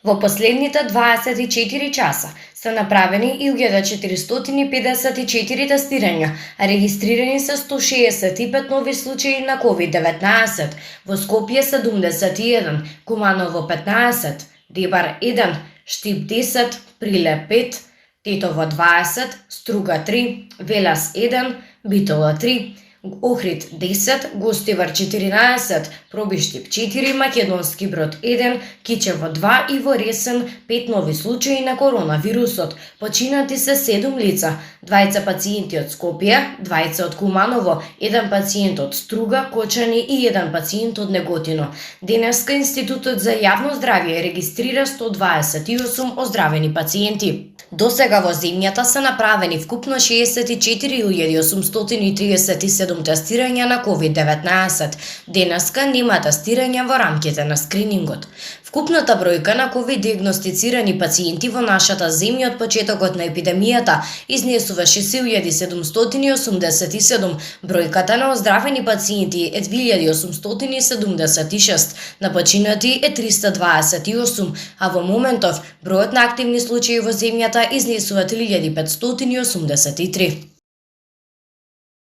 Во последните 24 часа се направени 1454 тестирања, а регистрирани се 165 нови случаи на COVID-19. Во Скопје 71, Куманово 15, Рибар 1, Штип 10, Прилеп 5, Тетово 20, Струга 3, Велас 1, Битола 3, Охрид 10, Гостивар 14, Пробиштип 4, Македонски Брод 1, Кичево 2 и во Ресен 5 нови случаи на коронавирусот. Починати се 7 лица, 2 пациенти од Скопје, 2 од Куманово, 1 пациент од Струга, Кочани и 1 пациент од Неготино. Денеска Институтот за јавно здравје регистрира 128 оздравени пациенти. До сега во земјата се направени вкупно 64.837 тестирања на COVID-19. Денеска нема тестирања во рамките на скринингот. Вкупната бројка на COVID диагностицирани пациенти во нашата земја од почетокот на епидемијата изнесува 6.787, бројката на оздравени пациенти е 2.876, на починати е 328, а во моментов бројот на активни случаи во земјата изнесува 3.583.